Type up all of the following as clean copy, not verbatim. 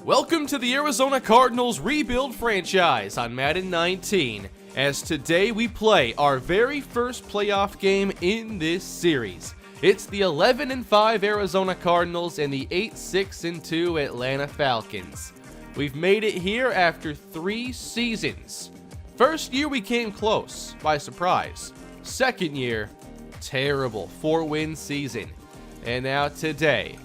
Welcome to the Arizona Cardinals rebuild franchise on Madden 19, as today we play our very first playoff game in this series. It's the 11-5 Arizona Cardinals and the 8-6-2 Atlanta Falcons. We've made it here after 3 seasons. First year we came close, by surprise. Second year, terrible 4-win season. And now today,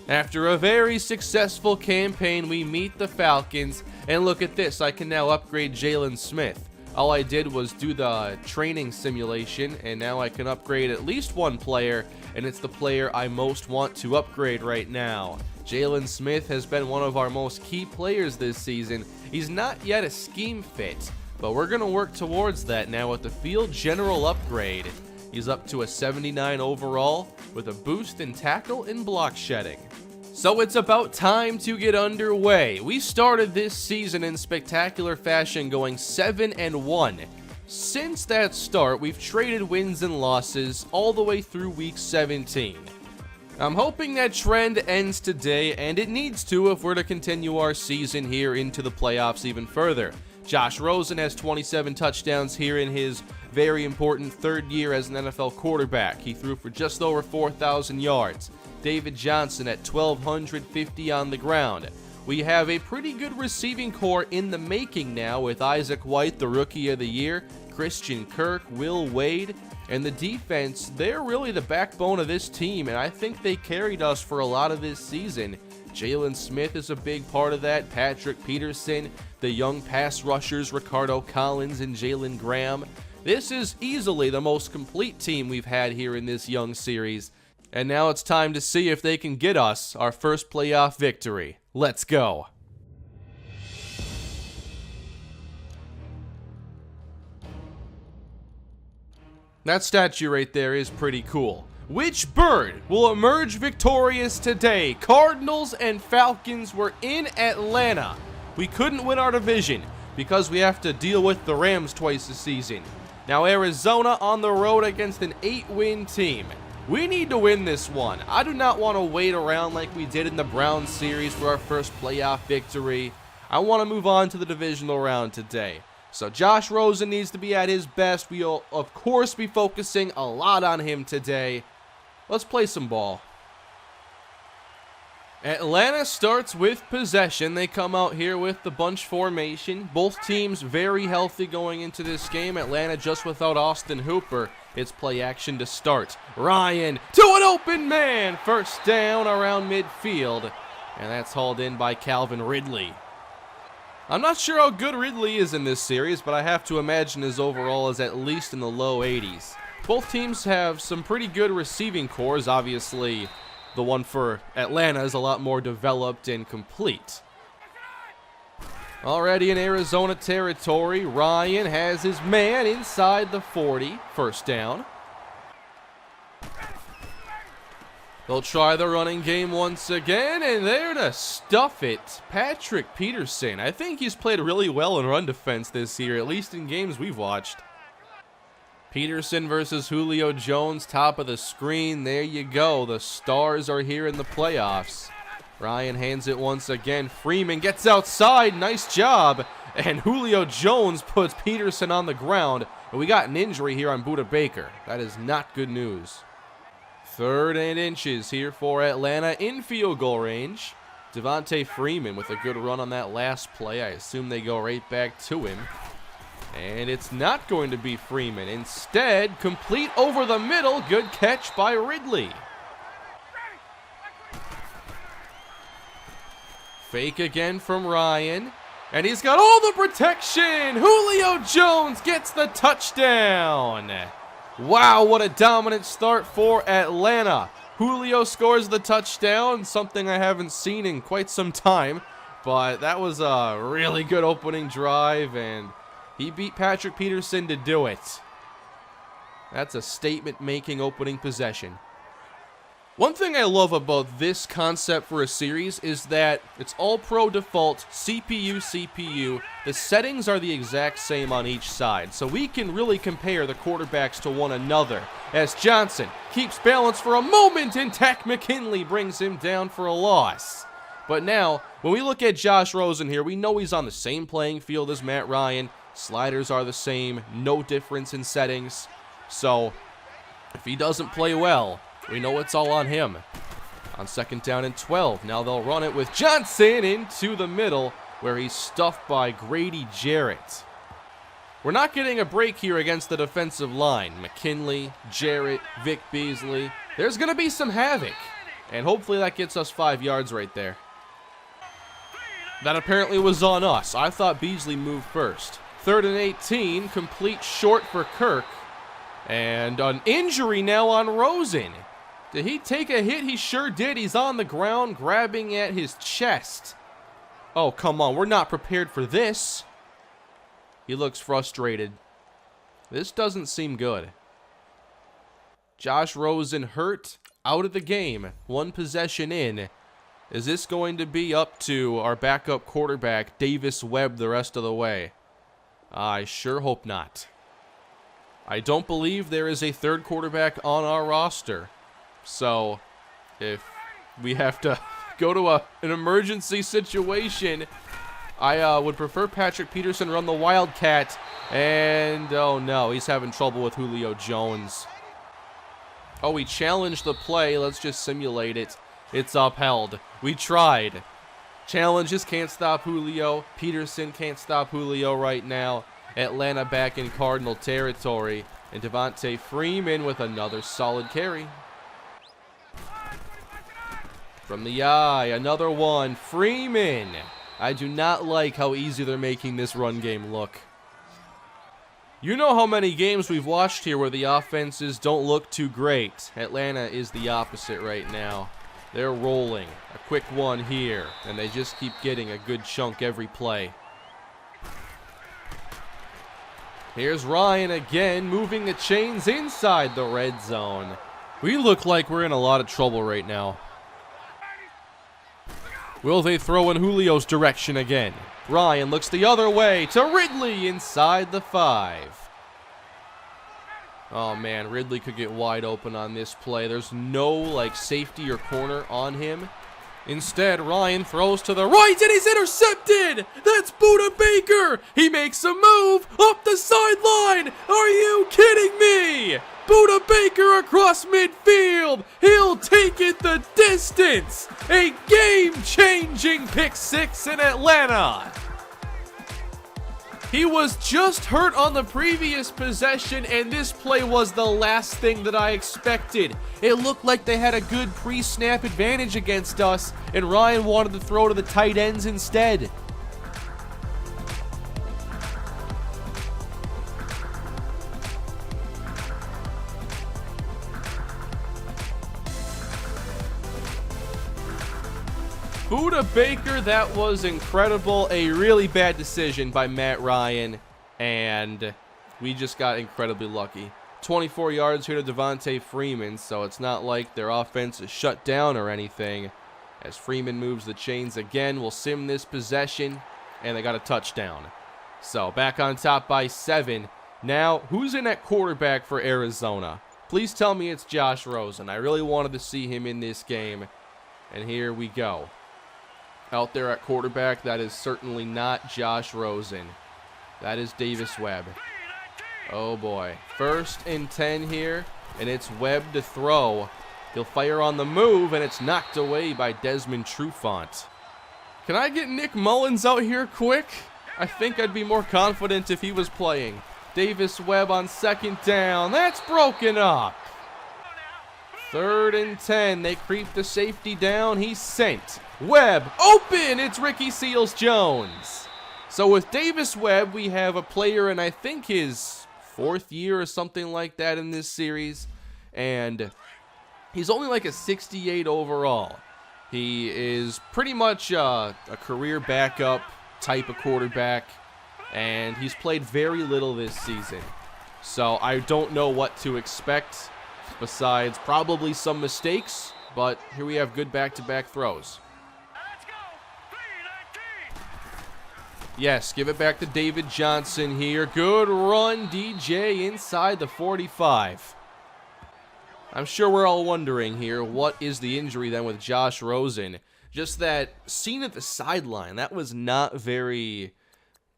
after a very successful campaign, we meet the Falcons, and look at this, I can now upgrade Jalen Smith. All I did was do the training simulation, and now I can upgrade at least one player, and it's the player I most want to upgrade right now. Jalen Smith has been one of our most key players this season. He's not yet a scheme fit, but we're going to work towards that now with the field general upgrade. He's up to a 79 overall with a boost in tackle and block shedding. So it's about time to get underway. We started this season in spectacular fashion, going 7-1. Since that start, we've traded wins and losses all the way through week 17. I'm hoping that trend ends today, and it needs to if we're to continue our season here into the playoffs even further. Josh Rosen has 27 touchdowns here in his very important third year as an NFL quarterback. He threw for just over 4,000 yards. David Johnson at 1,250 on the ground. We have a pretty good receiving core in the making now with Isaac White, the Rookie of the Year, Christian Kirk, Will Wade, and the defense. They're really the backbone of this team, and I think they carried us for a lot of this season. Jalen Smith is a big part of that, Patrick Peterson, the young pass rushers, Ricardo Collins and Jalen Graham. This is easily the most complete team we've had here in this young series. And now it's time to see if they can get us our first playoff victory. Let's go. That statue right there is pretty cool. Which bird will emerge victorious today? Cardinals and Falcons were in Atlanta. We couldn't win our division because we have to deal with the Rams twice a season. Now Arizona on the road against an 8-win team. We need to win this one. I do not want to wait around like we did in the Browns series for our first playoff victory. I want to move on to the Divisional Round today. So Josh Rosen needs to be at his best. We'll, of course, be focusing a lot on him today. Let's play some ball. Atlanta starts with possession. They come out here with the bunch formation. Both teams very healthy going into this game. Atlanta just without Austin Hooper. It's play action to start. Ryan to an open man. First down around midfield. And that's hauled in by Calvin Ridley. I'm not sure how good Ridley is in this series, but I have to imagine his overall is at least in the low 80s. Both teams have some pretty good receiving cores. Obviously, the one for Atlanta is a lot more developed and complete. Already in Arizona territory, Ryan has his man inside the 40. First down. They'll try the running game once again, and there to stuff it, Patrick Peterson. I think he's played really well in run defense this year, at least in games we've watched. Peterson versus Julio Jones, top of the screen. There you go. The stars are here in the playoffs. Ryan hands it once again. Freeman gets outside. Nice job. And Julio Jones puts Peterson on the ground. And we got an injury here on Buda Baker. That is not good news. 3rd and inches here for Atlanta in field goal range. Devontae Freeman with a good run on that last play. I assume they go right back to him. And it's not going to be Freeman. Instead, complete over the middle. Good catch by Ridley. Fake again from Ryan. And he's got all the protection. Julio Jones gets the touchdown. Wow, what a dominant start for Atlanta. Julio scores the touchdown, something I haven't seen in quite some time. But that was a really good opening drive, and he beat Patrick Peterson to do it. That's a statement-making opening possession. One thing I love about this concept for a series is that it's all pro default, CPU. The settings are the exact same on each side, so we can really compare the quarterbacks to one another. As Johnson keeps balance for a moment, and Takk McKinley brings him down for a loss. But now, when we look at Josh Rosen here, we know he's on the same playing field as Matt Ryan. Sliders are the same, no difference in settings. So, if he doesn't play well, we know it's all on him. On 2nd down and 12, now they'll run it with Johnson into the middle, where he's stuffed by Grady Jarrett. We're not getting a break here against the defensive line. McKinley, Jarrett, Vic Beasley. There's going to be some havoc, and hopefully that gets us 5 yards right there. That apparently was on us. I thought Beasley moved first. 3rd and 18, complete short for Kirk. And an injury now on Rosen. Did he take a hit? He sure did. He's on the ground grabbing at his chest. Oh, come on. We're not prepared for this. He looks frustrated. This doesn't seem good. Josh Rosen hurt, out of the game, 1 possession in. Is this going to be up to our backup quarterback, Davis Webb, the rest of the way? I sure hope not. I don't believe there is a 3rd quarterback on our roster. So, if we have to go to an emergency situation, I would prefer Patrick Peterson run the Wildcat. And, oh no, he's having trouble with Julio Jones. Oh, he challenged the play. Let's just simulate it. It's upheld. We tried. Challenges can't stop Julio. Peterson can't stop Julio right now. Atlanta back in Cardinal territory. And Devontae Freeman with another solid carry. From the eye, another one. Freeman. I do not like how easy they're making this run game look. You know how many games we've watched here where the offenses don't look too great. Atlanta is the opposite right now. They're rolling. A quick one here, and they just keep getting a good chunk every play. Here's Ryan again, moving the chains inside the red zone. We look like we're in a lot of trouble right now. Will they throw in Julio's direction again? Ryan looks the other way to Ridley inside the 5. Oh man, Ridley could get wide open on this play. There's no safety or corner on him. Instead, Ryan throws to the right and he's intercepted! That's Buda Baker! He makes a move up the sideline! Are you kidding me? Buda Baker across midfield! He'll take it the distance! A game-changing pick 6 in Atlanta! He was just hurt on the previous possession, and this play was the last thing that I expected. It looked like they had a good pre-snap advantage against us, and Ryan wanted to throw to the tight ends instead. Buda Baker, that was incredible. A really bad decision by Matt Ryan, and we just got incredibly lucky. 24 yards here to Devontae Freeman, so it's not like their offense is shut down or anything. As Freeman moves the chains again, we'll sim this possession, and they got a touchdown. So back on top by 7. Now, who's in at quarterback for Arizona? Please tell me it's Josh Rosen. I really wanted to see him in this game, and here we go. Out there at quarterback, that is certainly not Josh Rosen. That is Davis Webb. Oh boy. 1st and 10 here, and it's Webb to throw. He'll fire on the move, and it's knocked away by Desmond Trufant. Can I get Nick Mullins out here quick? I think I'd be more confident if he was playing. Davis Webb on 2nd down. That's broken up. 3rd and 10. They creep the safety down. He's sent. Webb open. It's Ricky Seals-Jones. So with Davis Webb, we have a player in I think his 4th year or something like that in this series. And he's only like a 68 overall. He is pretty much a career backup type of quarterback. And he's played very little this season. So I don't know what to expect besides probably some mistakes. But here we have good back-to-back throws. Yes, give it back to David Johnson here. Good run, DJ, inside the 45. I'm sure we're all wondering here, what is the injury then with Josh Rosen? Just that scene at the sideline, that was not very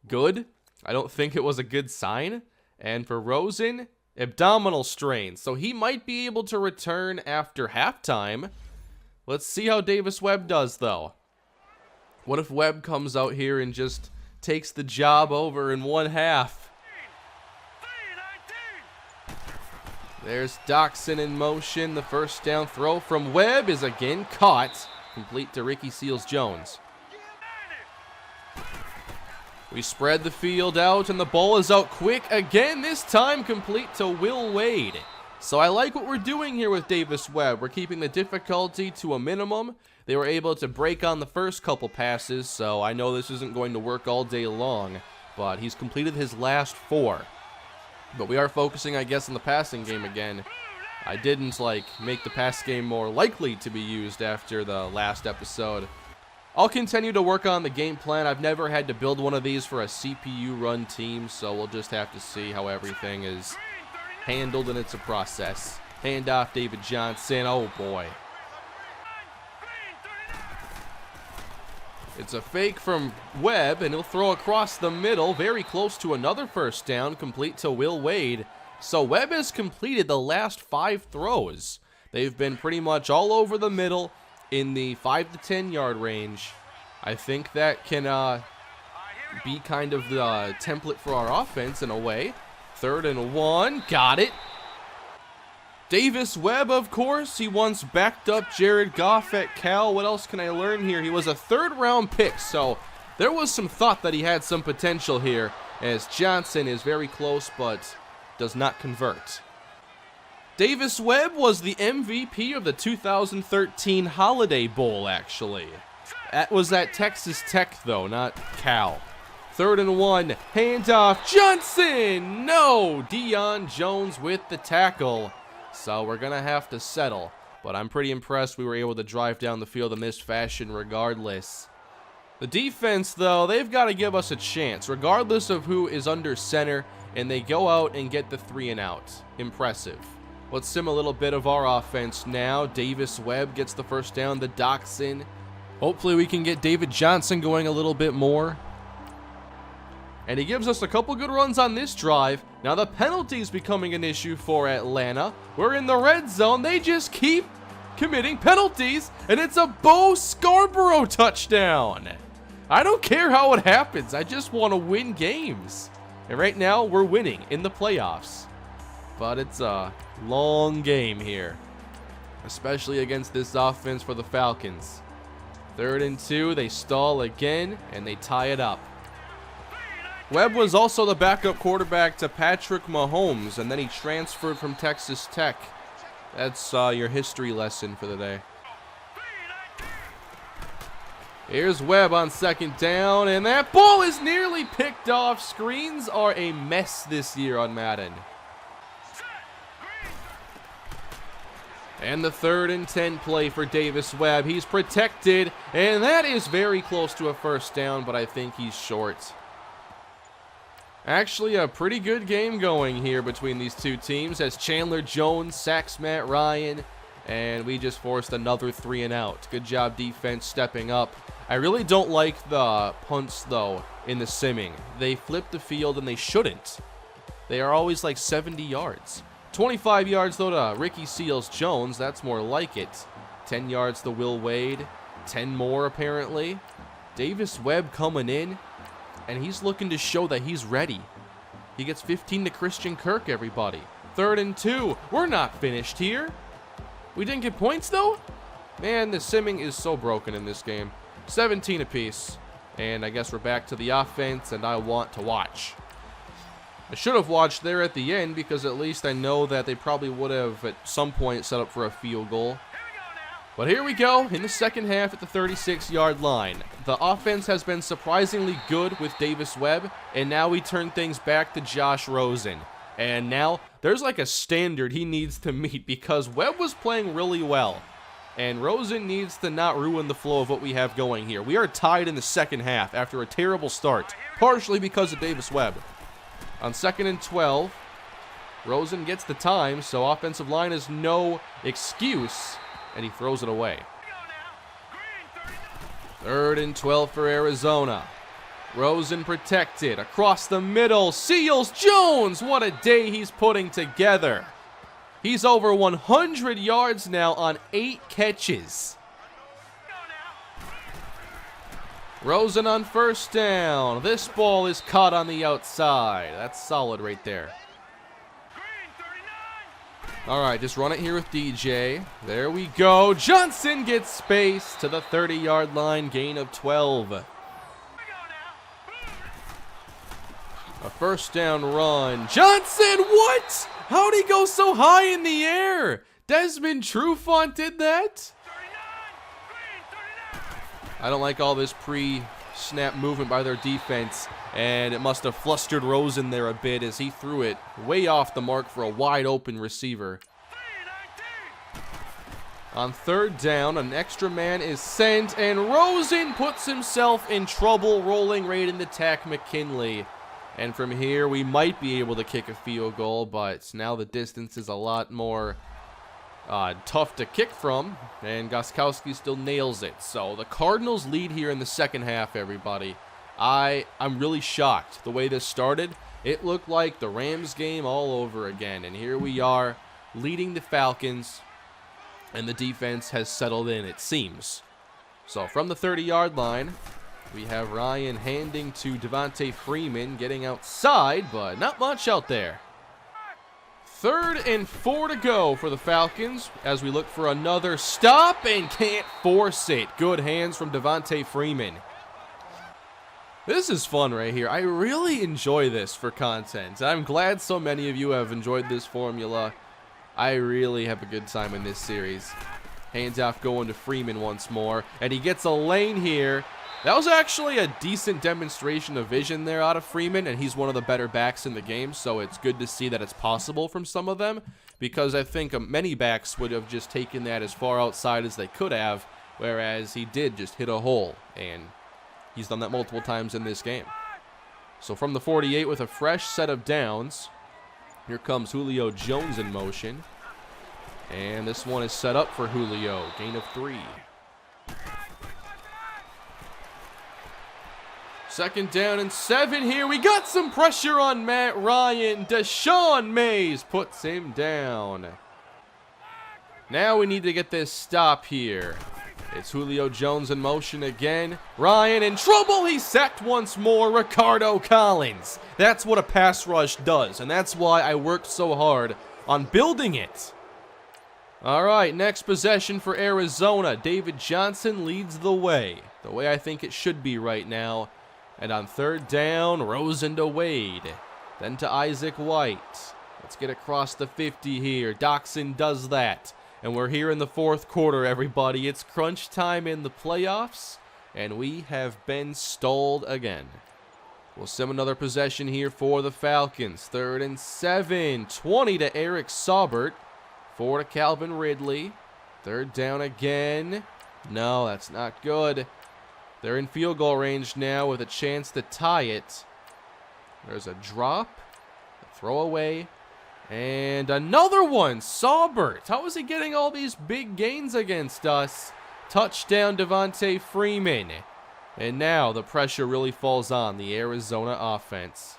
good. I don't think it was a good sign. And for Rosen, abdominal strain. So he might be able to return after halftime. Let's see how Davis Webb does, though. What if Webb comes out here and just takes the job over in 1 half? There's Doxson in motion. The first down throw from Webb is again caught. Complete to Ricky Seals-Jones. We spread the field out, and the ball is out quick again, this time complete to Will Wade. So I like what we're doing here with Davis Webb. We're keeping the difficulty to a minimum. They were able to break on the first couple passes, so I know this isn't going to work all day long, but he's completed his last 4. But we are focusing, I guess, on the passing game again. I didn't, make the pass game more likely to be used after the last episode. I'll continue to work on the game plan. I've never had to build one of these for a CPU-run team, so we'll just have to see how everything is handled, and it's a process. Handoff, David Johnson. Oh, boy. It's a fake from Webb, and he'll throw across the middle, very close to another first down, complete to Will Wade. So Webb has completed the last 5 throws. They've been pretty much all over the middle in the 5 to 10 yard range. I think that can be kind of the template for our offense in a way. 3rd and 1, got it. Davis Webb, of course, he once backed up Jared Goff at Cal. What else can I learn here? He was a 3rd round pick, so there was some thought that he had some potential here, as Johnson is very close but does not convert. Davis Webb was the MVP of the 2013 Holiday Bowl, actually. That was at Texas Tech, though, not Cal. 3rd and 1, handoff, Johnson! No! Deion Jones with the tackle. So we're going to have to settle. But I'm pretty impressed we were able to drive down the field in this fashion regardless. The defense, though, they've got to give us a chance, regardless of who is under center, and they go out and get the 3 and out. Impressive. Let's sim a little bit of our offense now. Davis Webb gets the first down, the Doxson. Hopefully we can get David Johnson going a little bit more. And he gives us a couple good runs on this drive. Now the penalty's becoming an issue for Atlanta. We're in the red zone. They just keep committing penalties, and it's a Bo Scarborough touchdown. I don't care how it happens. I just want to win games. And right now we're winning in the playoffs. But it's a long game here, especially against this offense for the Falcons. 3rd and 2, they stall again, and they tie it up. Webb was also the backup quarterback to Patrick Mahomes, and then he transferred from Texas Tech. That's your history lesson for the day. Here's Webb on 2nd down, and that ball is nearly picked off. Screens are a mess this year on Madden. And the 3rd and 10 play for Davis Webb. He's protected, and that is very close to a first down, but I think he's short. Actually, a pretty good game going here between these two teams as Chandler Jones sacks Matt Ryan, and we just forced another 3 and out. Good job defense stepping up. I really don't like the punts, though, in the simming. They flip the field, and they shouldn't. They are always like 70 yards. 25 yards, though, to Ricky Seals-Jones. That's more like it. 10 yards to Will Wade. 10 more, apparently. Davis Webb coming in, and he's looking to show that he's ready. He gets 15 to Christian Kirk, everybody. 3rd and 2. We're not finished here. We didn't get points, though? Man, the simming is so broken in this game. 17 apiece. And I guess we're back to the offense, and I want to watch. I should have watched there at the end because at least I know that they probably would have at some point set up for a field goal. But here we go in the second half at the 36-yard line. The offense has been surprisingly good with Davis Webb, and now we turn things back to Josh Rosen. And now there's like a standard he needs to meet because Webb was playing really well. And Rosen needs to not ruin the flow of what we have going here. We are tied in the second half after a terrible start, partially because of Davis Webb. On 2nd and 12, Rosen gets the time, so offensive line is no excuse, and he throws it away. 3rd and 12 for Arizona. Rosen protected. Across the middle. Seals Jones. What a day he's putting together. He's over 100 yards now on 8 catches. Rosen on 1st down. This ball is caught on the outside. That's solid right there. All right, just run it here with DJ. There we go. Johnson gets space to the 30-yard line, gain of 12. A 1st down run. Johnson, what? How'd he go so high in the air? Desmond Trufant did that? I don't like all this pre-snap movement by their defense, and it must have flustered Rosen there a bit as he threw it way off the mark for a wide-open receiver. On 3rd down, an extra man is sent, and Rosen puts himself in trouble, rolling right into Tack McKinley. And from here, we might be able to kick a field goal, but now the distance is a lot more tough to kick from, and Gostkowski still nails it. So the Cardinals lead here in the 2nd half, everybody. I'm really shocked the way this started. It looked like the Rams game all over again, and here we are leading the Falcons, and the defense has settled in, it seems. So from the 30-yard line, we have Ryan handing to Devontae Freeman, getting outside, but not much out there. 3rd and 4 to go for the Falcons as we look for another stop and can't force it. Good hands from Devontae Freeman. This is fun right here. I really enjoy this for content. I'm glad so many of you have enjoyed this formula. I really have a good time in this series. Handoff going to Freeman once more, and he gets a lane here. That was actually a decent demonstration of vision there out of Freeman, and he's one of the better backs in the game, so it's good to see that it's possible from some of them, because I think many backs would have just taken that as far outside as they could have, whereas he did just hit a hole, and he's done that multiple times in this game. So from the 48 with a fresh set of downs, here comes Julio Jones in motion, and this one is set up for Julio, gain of 3. 2nd down and 7 here. We got some pressure on Matt Ryan. Deshaun Mays puts him down. Now we need to get this stop here. It's Julio Jones in motion again. Ryan in trouble. He's sacked once more. Ricardo Collins. That's what a pass rush does, and that's why I worked so hard on building it. All right, next possession for Arizona. David Johnson leads the way I think it should be right now. And on 3rd down, Rosen to Wade. Then to Isaac White. Let's get across the 50 here. Doxson does that. And we're here in the 4th quarter, everybody. It's crunch time in the playoffs. And we have been stalled again. We'll sim another possession here for the Falcons. 3rd and 7. 20 to Eric Saubert. 4 to Calvin Ridley. 3rd down again. No, that's not good. They're in field goal range now with a chance to tie it. There's a drop, a throwaway, and another one. Saubert. How is he getting all these big gains against us? Touchdown, Devontae Freeman. And now the pressure really falls on the Arizona offense.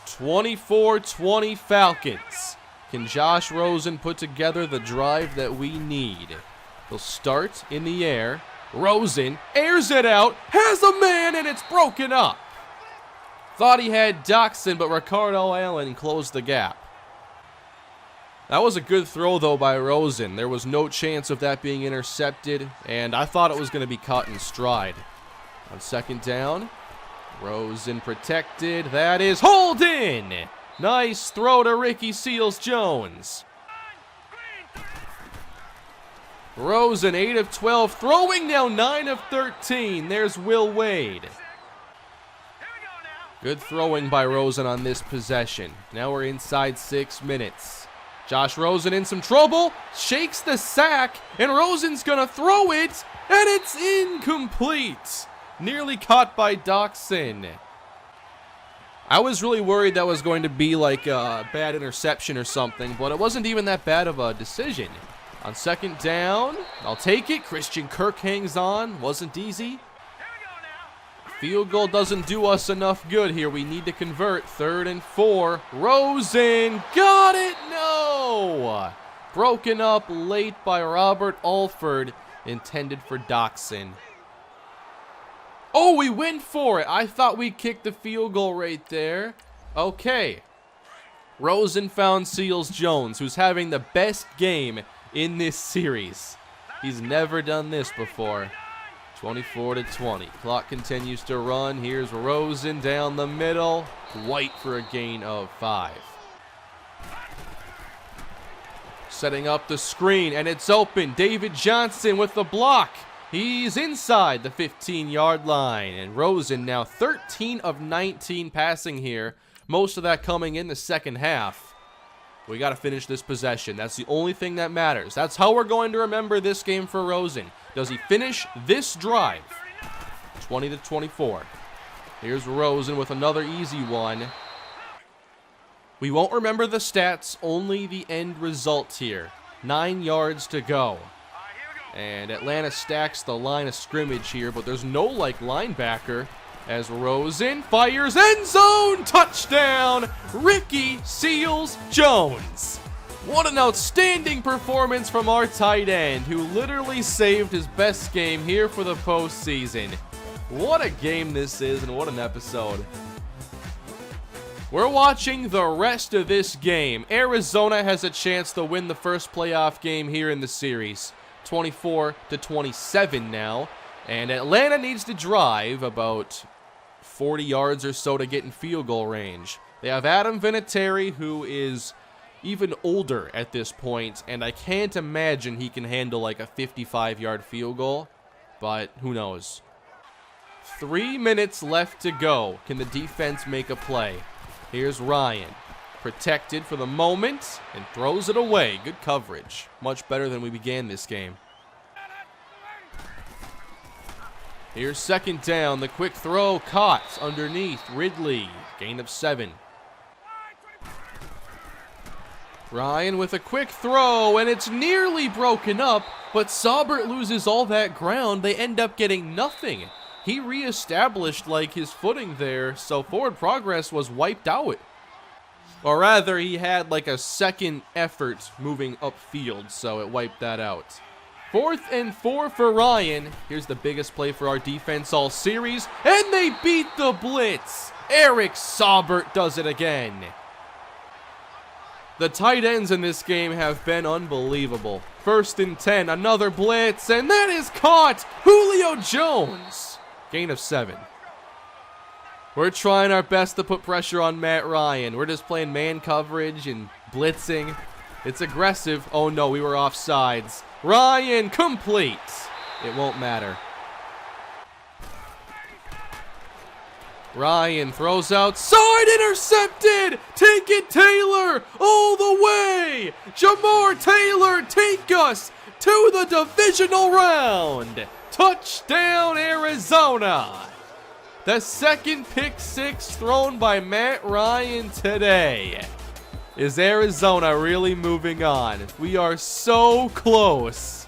24-20 Falcons. Can Josh Rosen put together the drive that we need? He'll start in the air. Rosen airs it out, has a man, and it's broken up. Thought he had Doxson, but Ricardo Allen closed the gap. That was a good throw, though, by Rosen. There was no chance of that being intercepted, and I thought it was going to be caught in stride. On 2nd down, Rosen protected. That is Holden. Nice throw to Ricky Seals-Jones. Rosen, 8 of 12, throwing now 9 of 13. There's Will Wade. Good throwing by Rosen on this possession. Now we're inside 6 minutes. Josh Rosen in some trouble, shakes the sack, and Rosen's gonna throw it, and it's incomplete. Nearly caught by Doxson. I was really worried that was going to be like a bad interception or something, but it wasn't even that bad of a decision. On 2nd down, I'll take it. Christian Kirk hangs on. Wasn't easy. Field goal doesn't do us enough good here. We need to convert. 3rd and 4. Rosen got it. No. Broken up late by Robert Alford. Intended for Doxson. Oh, we went for it. I thought we kicked the field goal right there. Okay. Rosen found Seals-Jones, who's having the best game in this series. He's never done this before. 24-20. Clock continues to run. Here's Rosen down the middle. White for a gain of 5. Setting up the screen, and it's open. David Johnson with the block. He's inside the 15-yard line, and Rosen now 13 of 19 passing here. Most of that coming in the second half. We got to finish this possession. That's the only thing that matters. That's how we're going to remember this game for Rosen. Does he finish this drive? 20-24. Here's Rosen with another easy one. We won't remember the stats, only the end result here. 9 yards to go. And Atlanta stacks the line of scrimmage here, but there's no linebacker. As Rosen fires, end zone, touchdown, Ricky Seals-Jones. What an outstanding performance from our tight end, who literally saved his best game here for the postseason. What a game this is, and what an episode. We're watching the rest of this game. Arizona has a chance to win the first playoff game here in the series. 24-27 now. And Atlanta needs to drive about 40 yards or so to get in field goal range. They have Adam Vinatieri, who is even older at this point, and I can't imagine he can handle like a 55-yard field goal, but who knows. 3 minutes left to go. Can the defense make a play? Here's Ryan. Protected for the moment and throws it away. Good coverage. Much better than we began this game. Here's 2nd down. The quick throw caught underneath Ridley. Gain of 7. Ryan with a quick throw, and it's nearly broken up, but Saubert loses all that ground. They end up getting nothing. He reestablished like his footing there, so forward progress was wiped out. Or rather, he had like a second effort moving upfield, so it wiped that out. 4th and 4 for Ryan. Here's the biggest play for our defense all series, and they beat the blitz. Eric Saubert does it again. The tight ends in this game have been unbelievable. 1st and 10, another blitz, and that is caught. Julio Jones. Gain of 7. We're trying our best to put pressure on Matt Ryan. We're just playing man coverage and blitzing. It's aggressive. Oh no, we were offsides. Ryan complete. It won't matter. Ryan throws outside, intercepted. Take it, Taylor, all the way. Jamar Taylor, take us to the divisional round. Touchdown, Arizona. The 2nd pick 6 thrown by Matt Ryan today. Is Arizona really moving on? We are so close.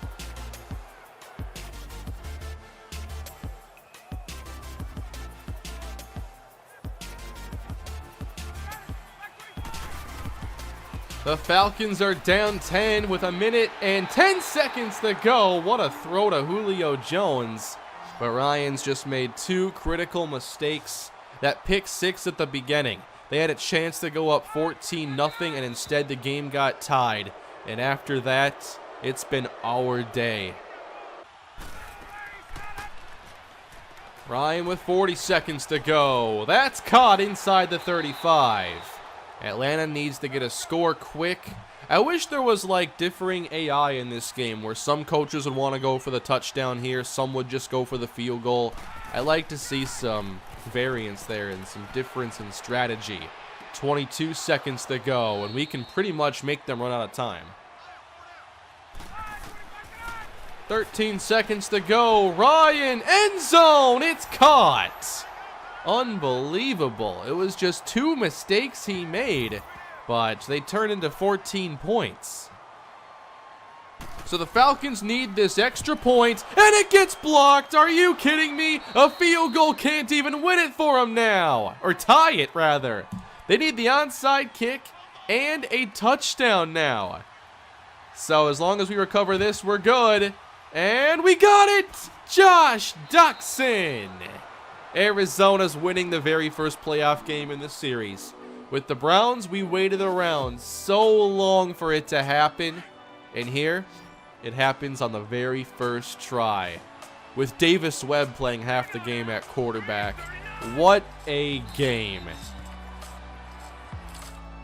The Falcons are down 10 with 1 minute and 10 seconds to go. What a throw to Julio Jones. But Ryan's just made 2 critical mistakes. That pick 6 at the beginning. They had a chance to go up 14-0, and instead the game got tied. And after that, it's been our day. Ryan with 40 seconds to go. That's caught inside the 35. Atlanta needs to get a score quick. I wish there was like differing AI in this game where some coaches would want to go for the touchdown here, some would just go for the field goal. I like to see some variance there and some difference in strategy. 22 seconds to go, and we can pretty much make them run out of time. 13 seconds to go. Ryan, end zone. It's caught. Unbelievable. It was just 2 mistakes he made, but they turned into 14 points. So the Falcons need this extra point, and it gets blocked. Are you kidding me? A field goal can't even win it for them now. Or tie it, rather. They need the onside kick and a touchdown now. So as long as we recover this, we're good. And we got it! Josh Duxon! Arizona's winning the very first playoff game in the series. With the Browns, we waited around so long for it to happen. And here, it happens on the very first try. With Davis Webb playing half the game at quarterback. What a game.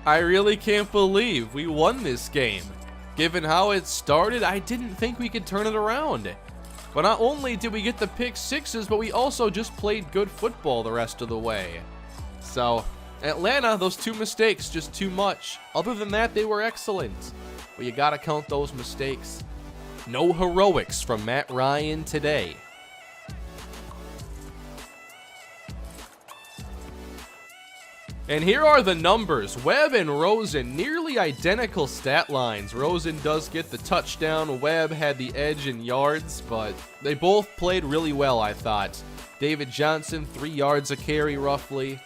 I really can't believe we won this game. Given how it started, I didn't think we could turn it around. But not only did we get the pick sixes, but we also just played good football the rest of the way. So, Atlanta, those 2 mistakes, just too much. Other than that, they were excellent. But you gotta count those mistakes. No heroics from Matt Ryan today. And here are the numbers. Webb and Rosen, nearly identical stat lines. Rosen does get the touchdown. Webb had the edge in yards, but they both played really well, I thought. David Johnson, 3 yards a carry roughly.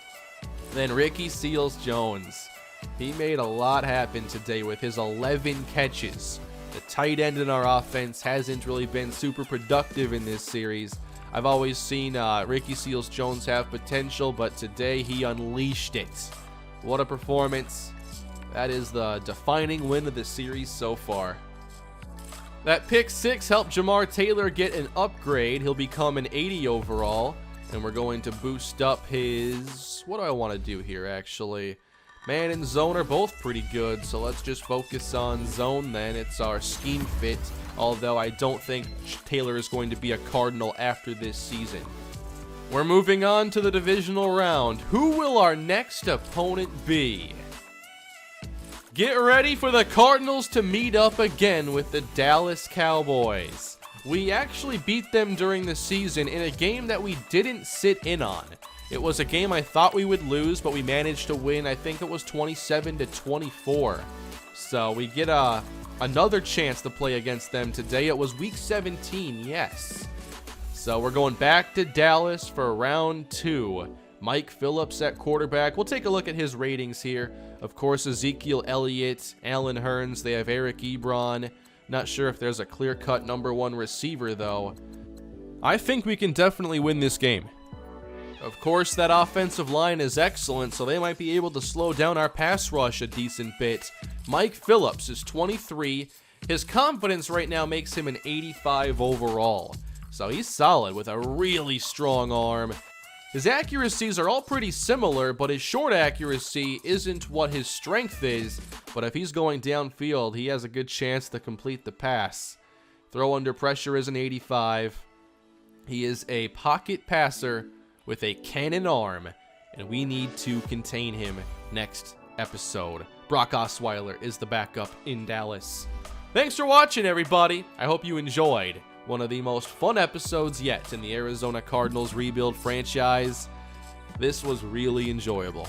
Then Ricky Seals-Jones. He made a lot happen today with his 11 catches. The tight end in our offense hasn't really been super productive in this series. I've always seen Ricky Seals-Jones have potential, but today he unleashed it. What a performance. That is the defining win of the series so far. That pick 6 helped Jamar Taylor get an upgrade. He'll become an 80 overall, and we're going to boost up his... What do I want to do here, actually? Man and zone are both pretty good, so let's just focus on zone then. It's our scheme fit, although I don't think Taylor is going to be a Cardinal after this season. We're moving on to the divisional round. Who will our next opponent be? Get ready for the Cardinals to meet up again with the Dallas Cowboys. We actually beat them during the season in a game that we didn't sit in on. It was a game I thought we would lose, but we managed to win. I think it was 27-24. So we get another chance to play against them today. It was week 17, yes. So we're going back to Dallas for round 2. Mike Phillips at quarterback. We'll take a look at his ratings here. Of course, Ezekiel Elliott, Allen Hurns. They have Eric Ebron. Not sure if there's a clear-cut number 1 receiver, though. I think we can definitely win this game. Of course, that offensive line is excellent, so they might be able to slow down our pass rush a decent bit. Mike Phillips is 23. His confidence right now makes him an 85 overall. So he's solid with a really strong arm. His accuracies are all pretty similar, but his short accuracy isn't what his strength is. But if he's going downfield, he has a good chance to complete the pass. Throw under pressure is an 85. He is a pocket passer with a cannon arm, and we need to contain him next episode. Brock Osweiler is the backup in Dallas. Thanks for watching, everybody. I hope you enjoyed one of the most fun episodes yet in the Arizona Cardinals rebuild franchise. This was really enjoyable.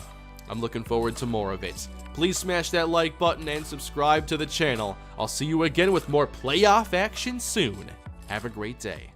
I'm looking forward to more of it. Please smash that like button and subscribe to the channel. I'll see you again with more playoff action soon. Have a great day.